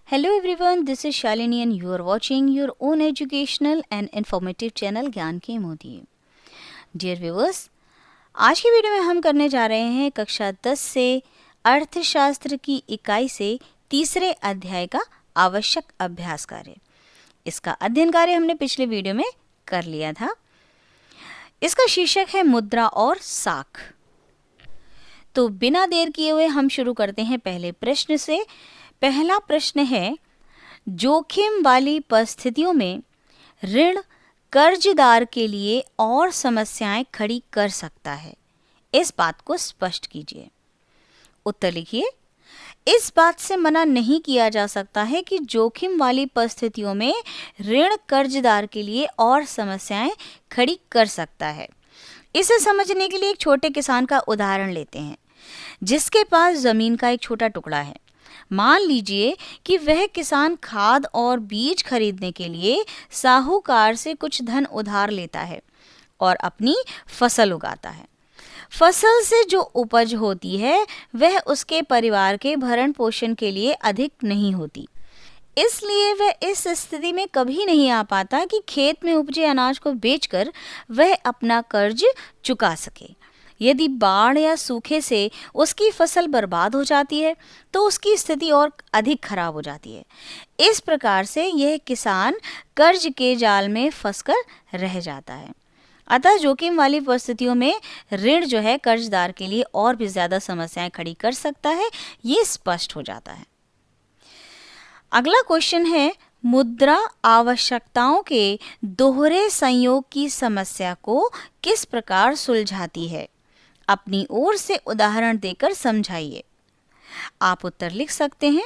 Hello everyone, this is Shalini and you are watching your own educational and informative channel ज्ञान के मोती। Dear viewers, आज की video में हम करने जा रहे हैं कक्षा 10 से अर्थशास्त्र की इकाई से तीसरे अध्याय का आवश्यक अभ्यास कार्य। इसका अध्ययन कार्य हमने पिछले वीडियो में कर लिया था। इसका शीर्षक है मुद्रा और साख। तो बिना देर किए हुए हम शुरू करते हैं पहले प्रश्न से। पहला प्रश्न है, जोखिम वाली परिस्थितियों में ऋण कर्जदार के लिए और समस्याएं खड़ी कर सकता है, इस बात को स्पष्ट कीजिए। उत्तर लिखिए। इस बात से मना नहीं किया जा सकता है कि जोखिम वाली परिस्थितियों में ऋण कर्जदार के लिए और समस्याएं खड़ी कर सकता है। इसे समझने के लिए एक छोटे किसान का उदाहरण लेते हैं, जिसके पास जमीन का एक छोटा टुकड़ा है। मान लीजिए कि वह किसान खाद और बीज खरीदने के लिए साहूकार से कुछ धन उधार लेता है और अपनी फसल उगाता है। फसल से जो उपज होती है वह उसके परिवार के भरण पोषण के लिए अधिक नहीं होती, इसलिए वह इस स्थिति में कभी नहीं आ पाता कि खेत में उपजे अनाज को बेचकर वह अपना कर्ज चुका सके। यदि बाढ़ या सूखे से उसकी फसल बर्बाद हो जाती है तो उसकी स्थिति और अधिक खराब हो जाती है। इस प्रकार से यह किसान कर्ज के जाल में फंसकर रह जाता है। अतः जोखिम वाली परिस्थितियों में ऋण जो है कर्जदार के लिए और भी ज्यादा समस्याएं खड़ी कर सकता है, ये स्पष्ट हो जाता है। अगला क्वेश्चन है, मुद्रा आवश्यकताओं के दोहरे संयोग की समस्या को किस प्रकार सुलझाती है? अपनी ओर से उदाहरण देकर समझाइए। आप उत्तर लिख सकते हैं।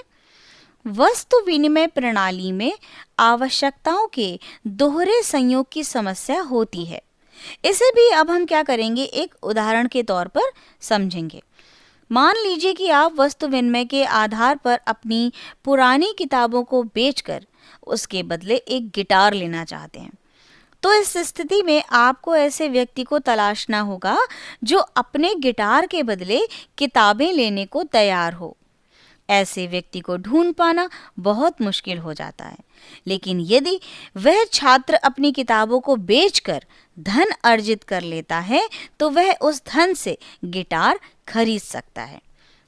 वस्तु विनिमय प्रणाली में आवश्यकताओं के दोहरे संयोग की समस्या होती है। इसे भी अब हम क्या करेंगे, एक उदाहरण के तौर पर समझेंगे। मान लीजिए कि आप वस्तु विनिमय के आधार पर अपनी पुरानी किताबों को बेचकर उसके बदले एक गिटार लेना चाहते हैं। तो इस स्थिति में आपको ऐसे व्यक्ति को तलाशना होगा जो अपने गिटार के बदले किताबें लेने को तैयार हो। ऐसे व्यक्ति को ढूंढ पाना बहुत मुश्किल हो जाता है, लेकिन यदि वह छात्र अपनी किताबों को बेचकर धन अर्जित कर लेता है तो वह उस धन से गिटार खरीद सकता है।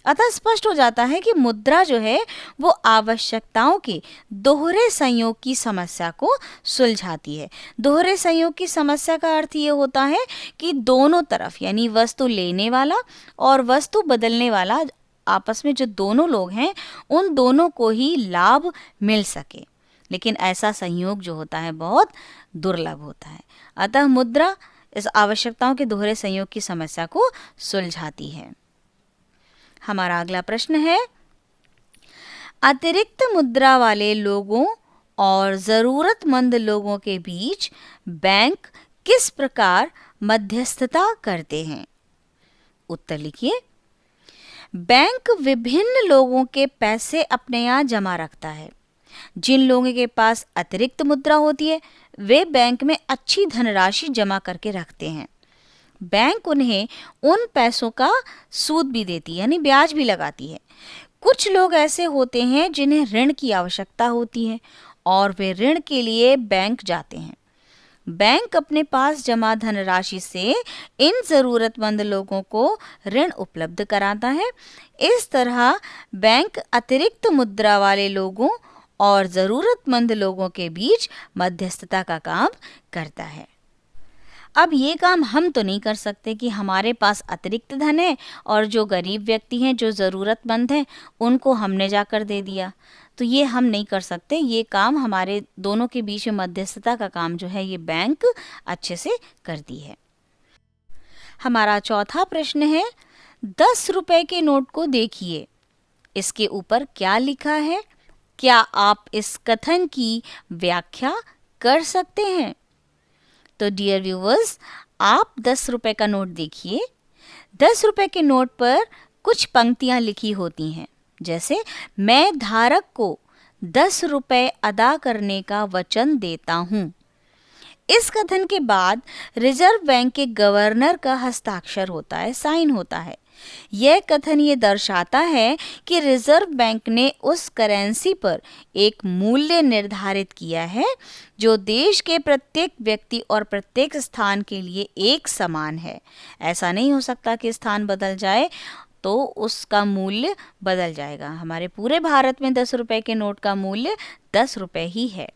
अतः स्पष्ट हो जाता है कि मुद्रा जो है वो आवश्यकताओं के दोहरे संयोग की समस्या को सुलझाती है। दोहरे संयोग की समस्या का अर्थ ये होता है कि दोनों तरफ, यानी वस्तु लेने वाला और वस्तु बदलने वाला, आपस में जो दोनों लोग हैं उन दोनों को ही लाभ मिल सके। लेकिन ऐसा संयोग जो होता है बहुत दुर्लभ होता है। अतः मुद्रा इस आवश्यकताओं के दोहरे संयोग की समस्या को सुलझाती है। हमारा अगला प्रश्न है, अतिरिक्त मुद्रा वाले लोगों और जरूरतमंद लोगों के बीच बैंक किस प्रकार मध्यस्थता करते हैं? उत्तर लिखिए। बैंक विभिन्न लोगों के पैसे अपने यहाँ जमा रखता है। जिन लोगों के पास अतिरिक्त मुद्रा होती है वे बैंक में अच्छी धनराशि जमा करके रखते हैं। बैंक उन्हें उन पैसों का सूद भी देती है, यानी ब्याज भी लगाती है। कुछ लोग ऐसे होते हैं जिन्हें ऋण की आवश्यकता होती है और वे ऋण के लिए बैंक जाते हैं। बैंक अपने पास जमा धनराशि से इन जरूरतमंद लोगों को ऋण उपलब्ध कराता है। इस तरह बैंक अतिरिक्त मुद्रा वाले लोगों और जरूरतमंद लोगों के बीच मध्यस्थता का काम करता है। अब ये काम हम तो नहीं कर सकते कि हमारे पास अतिरिक्त धन है और जो गरीब व्यक्ति हैं, जो ज़रूरतमंद हैं, उनको हमने जाकर दे दिया। तो ये हम नहीं कर सकते। ये काम हमारे दोनों के बीच में मध्यस्थता का काम जो है ये बैंक अच्छे से करती है। हमारा चौथा प्रश्न है, 10 रुपए के नोट को देखिए, इसके ऊपर क्या लिखा है? क्या आप इस कथन की व्याख्या कर सकते हैं? तो डियर व्यूवर्स, आप 10 रुपए का नोट देखिए। 10 रुपए के नोट पर कुछ पंक्तियां लिखी होती हैं, जैसे मैं धारक को 10 रुपए अदा करने का वचन देता हूँ। इस कथन के बाद रिजर्व बैंक के गवर्नर का हस्ताक्षर होता है, साइन होता है। यह कथन ये दर्शाता है कि रिजर्व बैंक ने उस करेंसी पर एक मूल्य निर्धारित किया है जो देश के प्रत्येक व्यक्ति और प्रत्येक स्थान के लिए एक समान है। ऐसा नहीं हो सकता कि स्थान बदल जाए तो उसका मूल्य बदल जाएगा। हमारे पूरे भारत में 10 रुपए के नोट का मूल्य 10 रुपए ही है।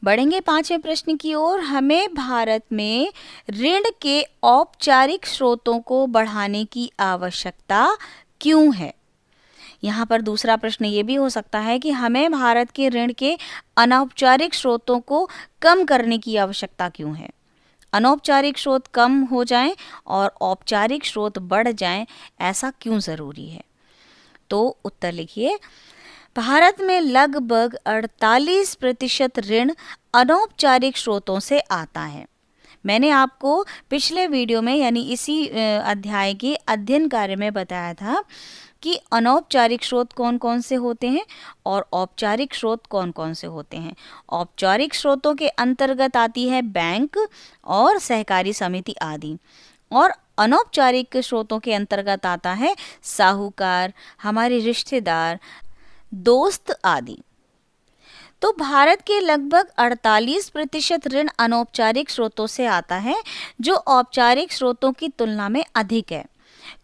बढ़ेंगे 5वें प्रश्न की ओर। हमें भारत में ऋण के औपचारिक स्रोतों को बढ़ाने की आवश्यकता क्यों है? यहाँ पर दूसरा प्रश्न ये भी हो सकता है कि हमें भारत के ऋण के अनौपचारिक स्रोतों को कम करने की आवश्यकता क्यों है? अनौपचारिक स्रोत कम हो जाएं और औपचारिक स्रोत बढ़ जाएं, ऐसा क्यों ज़रूरी है? तो उत्तर लिखिए। भारत में लगभग 48% ऋण अनौपचारिक स्रोतों से आता है। मैंने आपको पिछले वीडियो में यानी इसी अध्याय के अध्ययन कार्य में बताया था कि अनौपचारिक स्रोत कौन कौन से होते हैं और औपचारिक स्रोत कौन कौन से होते हैं। औपचारिक स्रोतों के अंतर्गत आती है बैंक और सहकारी समिति आदि, और अनौपचारिक स्रोतों के अंतर्गत आता है साहूकार, हमारे रिश्तेदार, दोस्त आदि। तो भारत के लगभग 48% ऋण अनौपचारिक स्रोतों से आता है, जो औपचारिक स्रोतों की तुलना में अधिक है।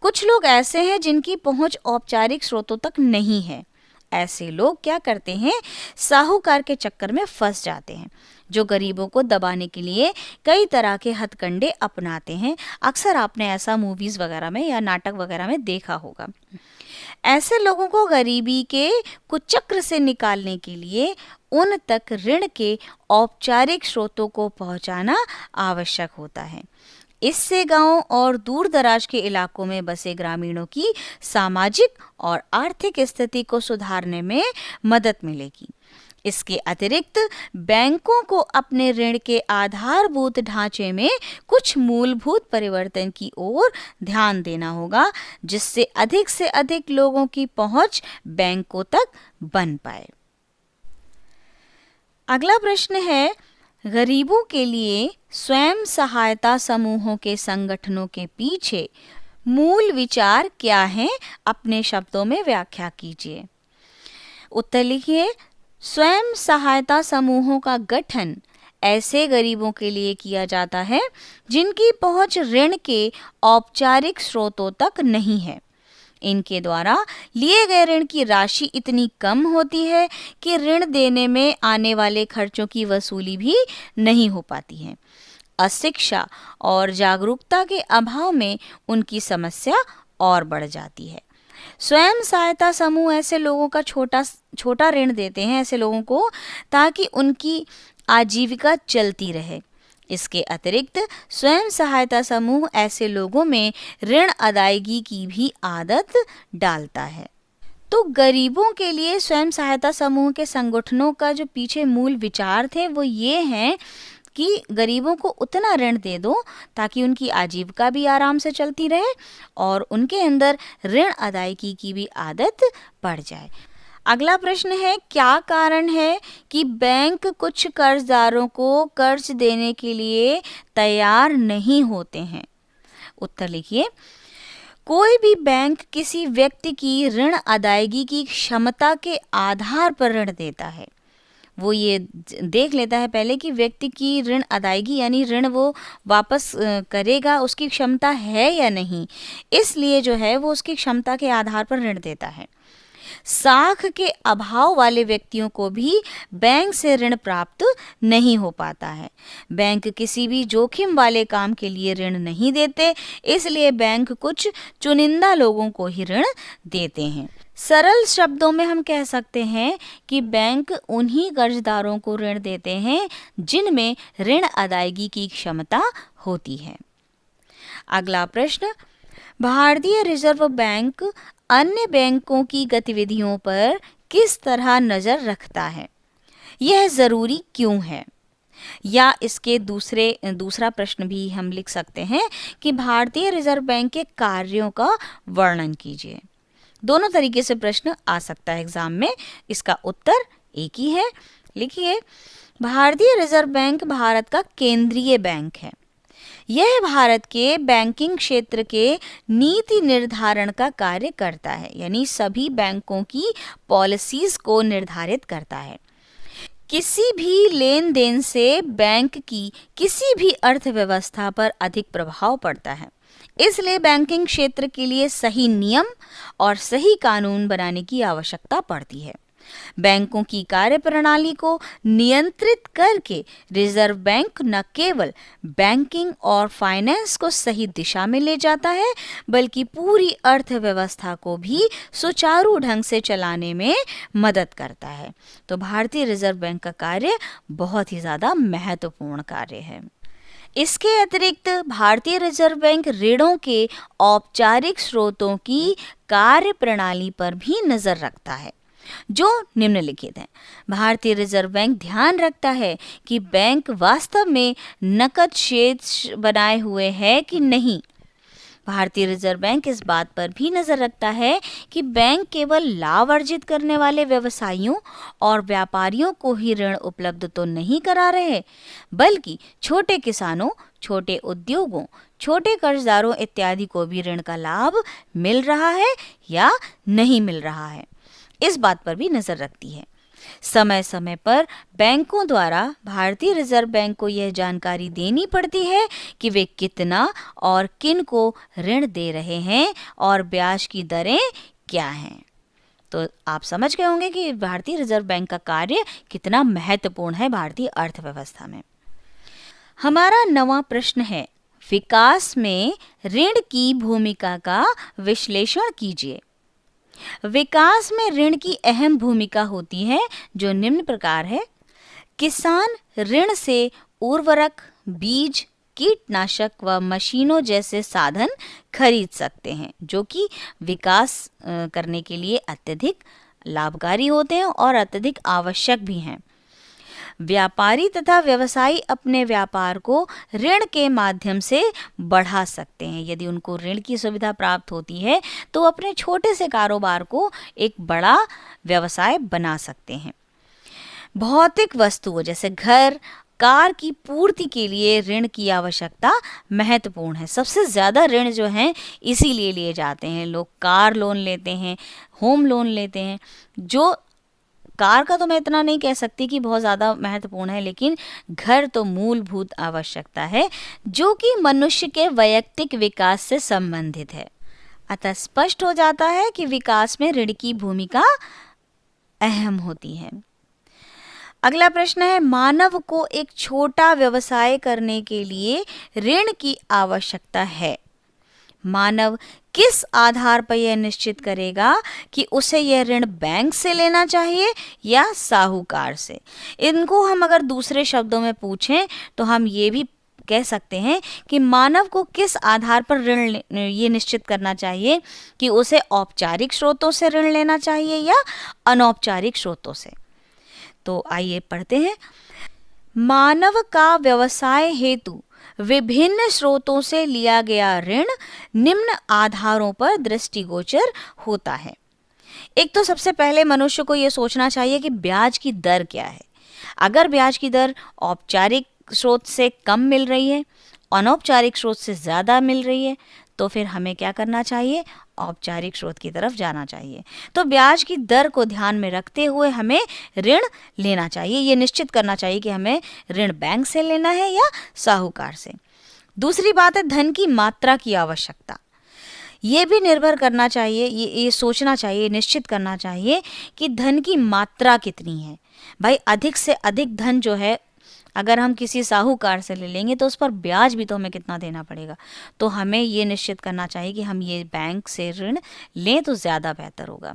कुछ लोग ऐसे हैं जिनकी पहुंच औपचारिक स्रोतों तक नहीं है। ऐसे लोग क्या करते हैं? साहूकार के चक्कर में फंस जाते हैं, जो गरीबों को दबाने के लिए कई तरह के हथकंडे अपनाते हैं। अक्सर आपने ऐसा मूवीज वगैरह में या नाटक वगैरह में देखा होगा। ऐसे लोगों को गरीबी के कुचक्र से निकालने के लिए उन तक ऋण के औपचारिक स्रोतों को पहुंचाना आवश्यक होता है। इससे गांव और दूर दराज के इलाकों में बसे ग्रामीणों की सामाजिक और आर्थिक स्थिति को सुधारने में मदद मिलेगी। इसके अतिरिक्त बैंकों को अपने ऋण के आधारभूत ढांचे में कुछ मूलभूत परिवर्तन की ओर ध्यान देना होगा, जिससे अधिक से अधिक लोगों की पहुंच बैंकों तक बन पाए। अगला प्रश्न है, गरीबों के लिए स्वयं सहायता समूहों के संगठनों के पीछे मूल विचार क्या है? अपने शब्दों में व्याख्या कीजिए। उत्तर लिखिए। स्वयं सहायता समूहों का गठन ऐसे गरीबों के लिए किया जाता है जिनकी पहुंच ऋण के औपचारिक स्रोतों तक नहीं है। इनके द्वारा लिए गए ऋण की राशि इतनी कम होती है कि ऋण देने में आने वाले खर्चों की वसूली भी नहीं हो पाती है। अशिक्षा और जागरूकता के अभाव में उनकी समस्या और बढ़ जाती है। स्वयं सहायता समूह ऐसे लोगों का छोटा ऋण देते हैं, ऐसे लोगों को, ताकि उनकी आजीविका चलती रहे। इसके अतिरिक्त स्वयं सहायता समूह ऐसे लोगों में ऋण अदायगी की भी आदत डालता है। तो गरीबों के लिए स्वयं सहायता समूह के संगठनों का जो पीछे मूल विचार थे वो ये हैं कि गरीबों को उतना ऋण दे दो ताकि उनकी आजीविका भी आराम से चलती रहे और उनके अंदर ऋण अदायगी की भी आदत बढ़ जाए। अगला प्रश्न है, क्या कारण है कि बैंक कुछ कर्जदारों को कर्ज देने के लिए तैयार नहीं होते हैं? उत्तर लिखिए। कोई भी बैंक किसी व्यक्ति की ऋण अदायगी की क्षमता के आधार पर ऋण देता है। वो ये देख लेता है पहले कि व्यक्ति की ऋण अदायगी यानी ऋण वो वापस करेगा उसकी क्षमता है या नहीं, इसलिए जो है वो उसकी क्षमता के आधार पर ऋण देता है। साख के अभाव वाले व्यक्तियों को भी बैंक से ऋण प्राप्त नहीं हो पाता है। बैंक किसी भी जोखिम वाले काम के लिए ऋण नहीं देते, इसलिए बैंक कुछ चुनिंदा लोगों को ही ऋण देते हैं। सरल शब्दों में हम कह सकते हैं कि बैंक उन्हीं कर्जदारों को ऋण देते हैं जिनमें ऋण अदायगी की क्षमता होती है। अगला प्रश्न, भारतीय रिजर्व बैंक अन्य बैंकों की गतिविधियों पर किस तरह नज़र रखता है? यह ज़रूरी क्यों है? या इसके दूसरा प्रश्न भी हम लिख सकते हैं कि भारतीय रिजर्व बैंक के कार्यों का वर्णन कीजिए। दोनों तरीके से प्रश्न आ सकता है एग्जाम में, इसका उत्तर एक ही है। लिखिए, भारतीय रिजर्व बैंक भारत का केंद्रीय बैंक है। यह भारत के बैंकिंग क्षेत्र के नीति निर्धारण का कार्य करता है, यानी सभी बैंकों की पॉलिसीज को निर्धारित करता है। किसी भी लेन देन से बैंक की किसी भी अर्थव्यवस्था पर अधिक प्रभाव पड़ता है, इसलिए बैंकिंग क्षेत्र के लिए सही नियम और सही कानून बनाने की आवश्यकता पड़ती है। बैंकों की कार्यप्रणाली को नियंत्रित करके रिजर्व बैंक न केवल बैंकिंग और फाइनेंस को सही दिशा में ले जाता है, बल्कि पूरी अर्थव्यवस्था को भी सुचारू ढंग से चलाने में मदद करता है। तो भारतीय रिजर्व बैंक का कार्य बहुत ही ज़्यादा महत्वपूर्ण कार्य है। इसके अतिरिक्त भारतीय रिजर्व बैंक ऋणों के औपचारिक स्रोतों की कार्यप्रणाली पर भी नजर रखता है, जो निम्नलिखित हैं। भारतीय रिजर्व बैंक ध्यान रखता है कि बैंक वास्तव में नकद शेष बनाए हुए है कि नहीं। भारतीय रिजर्व बैंक इस बात पर भी नजर रखता है कि बैंक केवल लाभ अर्जित करने वाले व्यवसायियों और व्यापारियों को ही ऋण उपलब्ध तो नहीं करा रहे, बल्कि छोटे किसानों, छोटे उद्योगों, छोटे कर्जदारों इत्यादि को भी ऋण का लाभ मिल रहा है या नहीं मिल रहा है, इस बात पर भी नजर रखती है। समय समय पर बैंकों द्वारा भारतीय रिजर्व बैंक को यह जानकारी देनी पड़ती है कि वे कितना और किन को ऋण दे रहे हैं और ब्याज की दरें क्या हैं। तो आप समझ गए होंगे कि भारतीय रिजर्व बैंक का कार्य कितना महत्वपूर्ण है भारतीय अर्थव्यवस्था में। हमारा 9वां प्रश्न है, विकास में ऋण की भूमिका का विश्लेषण कीजिए। विकास में ऋण की अहम भूमिका होती है, जो निम्न प्रकार है। किसान ऋण से उर्वरक, बीज, कीटनाशक व मशीनों जैसे साधन खरीद सकते हैं, जो कि विकास करने के लिए अत्यधिक लाभकारी होते हैं और अत्यधिक आवश्यक भी हैं। व्यापारी तथा व्यवसायी अपने व्यापार को ऋण के माध्यम से बढ़ा सकते हैं। यदि उनको ऋण की सुविधा प्राप्त होती है तो अपने छोटे से कारोबार को एक बड़ा व्यवसाय बना सकते हैं। भौतिक वस्तुओं जैसे घर, कार की पूर्ति के लिए ऋण की आवश्यकता महत्वपूर्ण है। सबसे ज़्यादा ऋण जो हैं इसीलिए लिए जाते हैं। लोग कार लोन लेते हैं, होम लोन लेते हैं। जो कार का तो मैं इतना नहीं कह सकती कि बहुत ज़्यादा महत्वपूर्ण है, लेकिन घर तो मूलभूत आवश्यकता है, जो कि मनुष्य के वैयक्तिक विकास से संबंधित है। अतः स्पष्ट हो जाता है कि विकास में ऋण की भूमिका अहम होती है। अगला प्रश्न है, मानव को एक छोटा व्यवसाय करने के लिए ऋण की आवश्यकता है। मानव किस आधार पर यह निश्चित करेगा कि उसे यह ऋण बैंक से लेना चाहिए या साहूकार से? इनको हम अगर दूसरे शब्दों में पूछें तो हम ये भी कह सकते हैं कि मानव को किस आधार पर ऋण ये निश्चित करना चाहिए कि उसे औपचारिक स्रोतों से ऋण लेना चाहिए या अनौपचारिक स्रोतों से। तो आइए पढ़ते हैं। मानव का व्यवसाय हेतु विभिन्न स्रोतों से लिया गया ऋण निम्न आधारों पर दृष्टिगोचर होता है। एक तो सबसे पहले मनुष्य को यह सोचना चाहिए कि ब्याज की दर क्या है। अगर ब्याज की दर औपचारिक स्रोत से कम मिल रही है, अनौपचारिक स्रोत से ज़्यादा मिल रही है, तो फिर हमें क्या करना चाहिए? औपचारिक स्रोत की तरफ जाना चाहिए। तो ब्याज की दर को ध्यान में रखते हुए हमें ऋण लेना चाहिए। ये निश्चित करना चाहिए कि हमें ऋण बैंक से लेना है या साहूकार से। दूसरी बात है धन की मात्रा की आवश्यकता। ये भी निर्भर करना चाहिए, ये सोचना चाहिए, निश्चित करना चाहिए कि धन की मात्रा कितनी है। भाई अधिक से अधिक धन जो है अगर हम किसी साहूकार से ले लेंगे तो उस पर ब्याज भी तो हमें कितना देना पड़ेगा। तो हमें ये निश्चित करना चाहिए कि हम ये बैंक से ऋण लें तो ज़्यादा बेहतर होगा।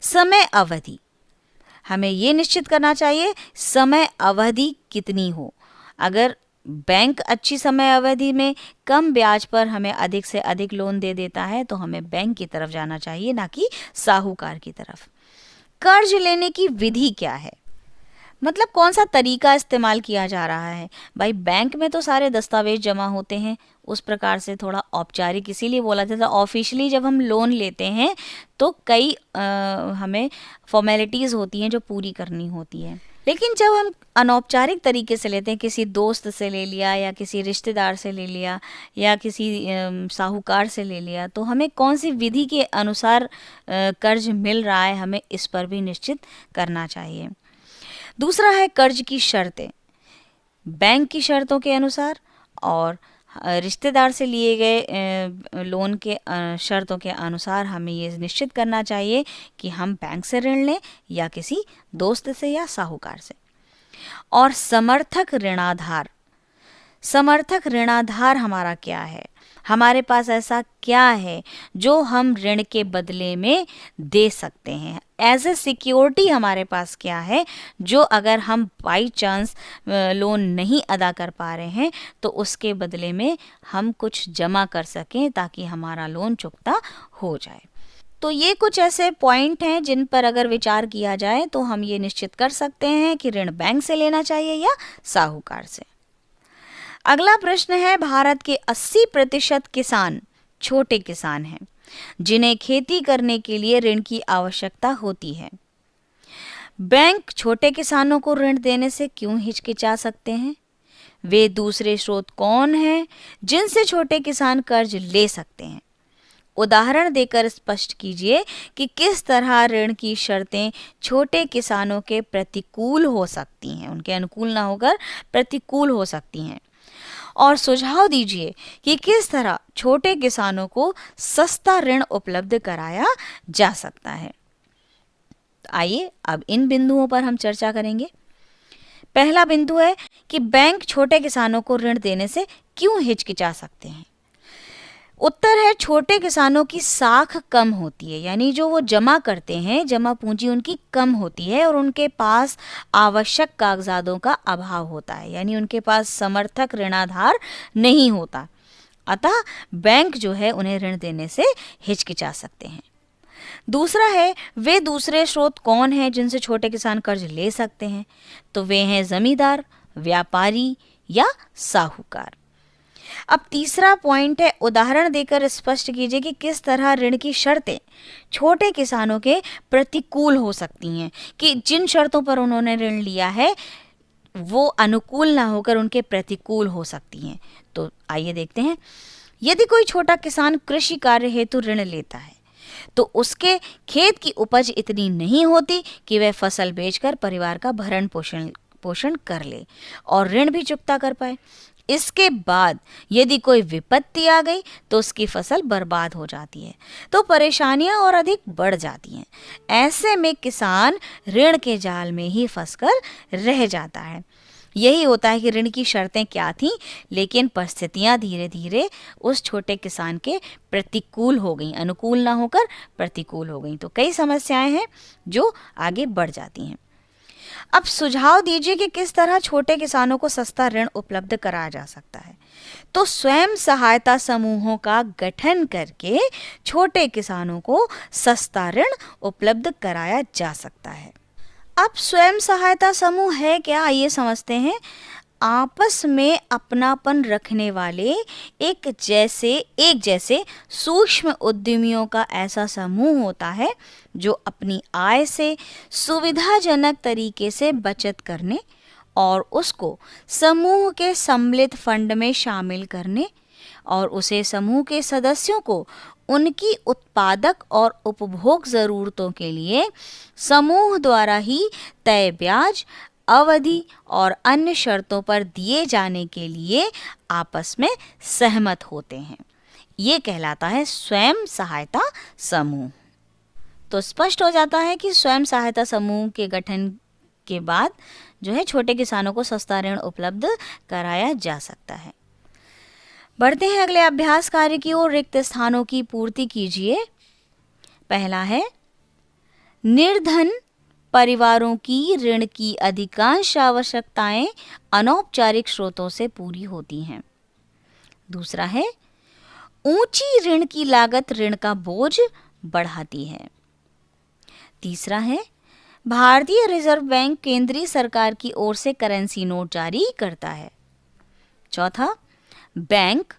समय अवधि, हमें ये निश्चित करना चाहिए समय अवधि कितनी हो। अगर बैंक अच्छी समय अवधि में कम ब्याज पर हमें अधिक से अधिक लोन दे देता है तो हमें बैंक की तरफ जाना चाहिए, ना कि साहूकार की तरफ। कर्ज लेने की विधि क्या है? मतलब कौन सा तरीका इस्तेमाल किया जा रहा है? भाई बैंक में तो सारे दस्तावेज जमा होते हैं, उस प्रकार से थोड़ा औपचारिक इसीलिए बोला जाता है। ऑफिशियली जब हम लोन लेते हैं तो कई हमें फॉर्मेलिटीज़ होती हैं जो पूरी करनी होती है। लेकिन जब हम अनौपचारिक तरीके से लेते हैं, किसी दोस्त से ले लिया या किसी रिश्तेदार से ले लिया या किसी साहूकार से ले लिया, तो हमें कौन सी विधि के अनुसार कर्ज मिल रहा है, हमें इस पर भी निश्चित करना चाहिए। दूसरा है कर्ज की शर्तें। बैंक की शर्तों के अनुसार और रिश्तेदार से लिए गए लोन के शर्तों के अनुसार हमें ये निश्चित करना चाहिए कि हम बैंक से ऋण लें या किसी दोस्त से या साहूकार से। और समर्थक ऋणाधार। समर्थक ऋणाधार हमारा क्या है, हमारे पास ऐसा क्या है जो हम ऋण के बदले में दे सकते हैं, एज ए सिक्योरिटी हमारे पास क्या है जो अगर हम बाई चांस लोन नहीं अदा कर पा रहे हैं तो उसके बदले में हम कुछ जमा कर सकें ताकि हमारा लोन चुकता हो जाए। तो ये कुछ ऐसे पॉइंट हैं जिन पर अगर विचार किया जाए तो हम ये निश्चित कर सकते हैं कि ऋण बैंक से लेना चाहिए या साहूकार से। अगला प्रश्न है, भारत के 80% किसान छोटे किसान हैं जिन्हें खेती करने के लिए ऋण की आवश्यकता होती है। बैंक छोटे किसानों को ऋण देने से क्यों हिचकिचा सकते हैं? वे दूसरे स्रोत कौन हैं जिनसे छोटे किसान कर्ज ले सकते हैं? उदाहरण देकर स्पष्ट कीजिए कि किस तरह ऋण की शर्तें छोटे किसानों के प्रतिकूल हो सकती हैं, उनके अनुकूल ना होकर प्रतिकूल हो सकती हैं। और सुझाव दीजिए कि किस तरह छोटे किसानों को सस्ता ऋण उपलब्ध कराया जा सकता है। आइए अब इन बिंदुओं पर हम चर्चा करेंगे। पहला बिंदु है कि बैंक छोटे किसानों को ऋण देने से क्यों हिचकिचा सकते हैं। उत्तर है, छोटे किसानों की साख कम होती है, यानी जो वो जमा करते हैं, जमा पूंजी उनकी कम होती है और उनके पास आवश्यक कागजातों का अभाव होता है, यानी उनके पास समर्थक ऋणाधार नहीं होता। अतः बैंक जो है उन्हें ऋण देने से हिचकिचा सकते हैं। दूसरा है, वे दूसरे स्रोत कौन हैं जिनसे छोटे किसान कर्ज ले सकते हैं? तो वे हैं जमींदार, व्यापारी या साहूकार। अब तीसरा पॉइंट है, उदाहरण देकर स्पष्ट कीजिए कि किस तरह ऋण की शर्तें छोटे किसानों के प्रतिकूल हो सकती हैं, कि जिन शर्तों पर उन्होंने ऋण लिया है वो अनुकूल ना होकर उनके प्रतिकूल हो सकती हैं। तो आइए देखते हैं। यदि कोई छोटा किसान कृषि कार्य हेतु ऋण लेता है तो उसके खेत की उपज इतनी नहीं होती कि वह फसल बेचकर परिवार का भरण पोषण कर ले और ऋण भी चुकता कर पाए। इसके बाद यदि कोई विपत्ति आ गई तो उसकी फसल बर्बाद हो जाती है, तो परेशानियां और अधिक बढ़ जाती हैं। ऐसे में किसान ऋण के जाल में ही फंसकर रह जाता है। यही होता है कि ऋण की शर्तें क्या थीं, लेकिन परिस्थितियां धीरे धीरे उस छोटे किसान के प्रतिकूल हो गई, अनुकूल ना होकर प्रतिकूल हो गई। तो कई समस्याएं हैं जो आगे बढ़ जाती हैं। अब सुझाव दीजिए कि किस तरह छोटे किसानों को सस्ता ऋण उपलब्ध कराया जा सकता है। तो स्वयं सहायता समूहों का गठन करके छोटे किसानों को सस्ता ऋण उपलब्ध कराया जा सकता है। अब स्वयं सहायता समूह है क्या, आइए समझते हैं। आपस में अपनापन रखने वाले एक जैसे सूक्ष्म उद्यमियों का ऐसा समूह होता है जो अपनी आय से सुविधाजनक तरीके से बचत करने और उसको समूह के सम्मिलित फंड में शामिल करने और उसे समूह के सदस्यों को उनकी उत्पादक और उपभोग ज़रूरतों के लिए समूह द्वारा ही तय ब्याज, अवधि और अन्य शर्तों पर दिए जाने के लिए आपस में सहमत होते हैं। ये कहलाता है स्वयं सहायता समूह। तो स्पष्ट हो जाता है कि स्वयं सहायता समूह के गठन के बाद जो है छोटे किसानों को सस्ता ऋण उपलब्ध कराया जा सकता है। बढ़ते हैं अगले अभ्यास कार्य की ओर। रिक्त स्थानों की पूर्ति कीजिए। पहला है, निर्धन परिवारों की ऋण की अधिकांश आवश्यकताएं अनौपचारिक स्रोतों से पूरी होती हैं। दूसरा है, ऊंची ऋण की लागत ऋण का बोझ बढ़ाती है। तीसरा है, भारतीय रिजर्व बैंक केंद्रीय सरकार की ओर से करेंसी नोट जारी करता है। चौथा, बैंक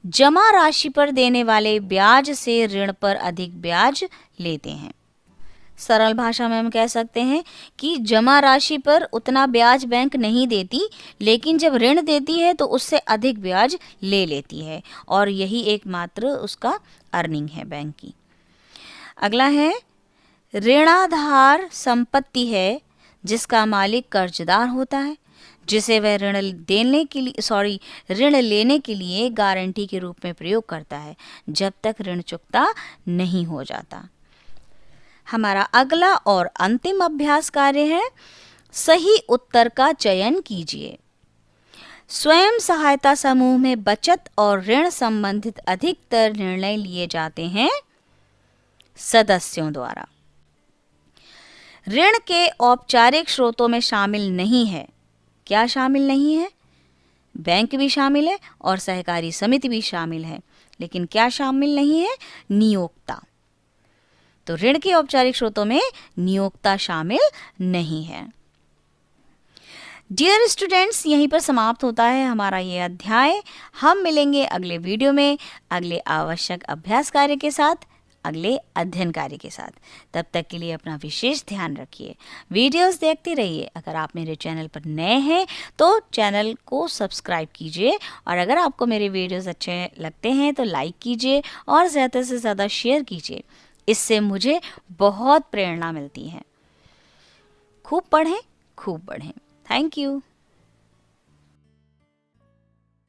जमा राशि पर देने वाले ब्याज से ऋण पर अधिक ब्याज लेते हैं। सरल भाषा में हम कह सकते हैं कि जमा राशि पर उतना ब्याज बैंक नहीं देती, लेकिन जब ऋण देती है तो उससे अधिक ब्याज ले लेती है, और यही एकमात्र उसका अर्निंग है बैंक की। अगला है, ऋणाधार संपत्ति है जिसका मालिक कर्जदार होता है, जिसे वह ऋण लेने के लिए गारंटी के रूप में प्रयोग करता है जब तक ऋण चुकता नहीं हो जाता। हमारा अगला और अंतिम अभ्यास कार्य है, सही उत्तर का चयन कीजिए। स्वयं सहायता समूह में बचत और ऋण संबंधित अधिकतर निर्णय लिए जाते हैं सदस्यों द्वारा। ऋण के औपचारिक स्रोतों में शामिल नहीं है। क्या शामिल नहीं है? बैंक भी शामिल है और सहकारी समिति भी शामिल है, लेकिन क्या शामिल नहीं है? नियोक्ता। तो ऋण के औपचारिक स्रोतों में नियोक्ता शामिल नहीं है। डियर स्टूडेंट्स, यहीं पर समाप्त होता है हमारा ये अध्याय। हम मिलेंगे अगले वीडियो में अगले आवश्यक अभ्यास कार्य के साथ, अगले अध्ययन कार्य के साथ। तब तक के लिए अपना विशेष ध्यान रखिए, वीडियोस देखते रहिए। अगर आप मेरे चैनल पर नए हैं तो चैनल को सब्सक्राइब कीजिए, और अगर आपको मेरे वीडियोस अच्छे लगते हैं तो लाइक कीजिए और ज़्यादा से ज़्यादा शेयर कीजिए। इससे मुझे बहुत प्रेरणा मिलती है। खूब पढ़ें, खूब बढ़ें। Thank you.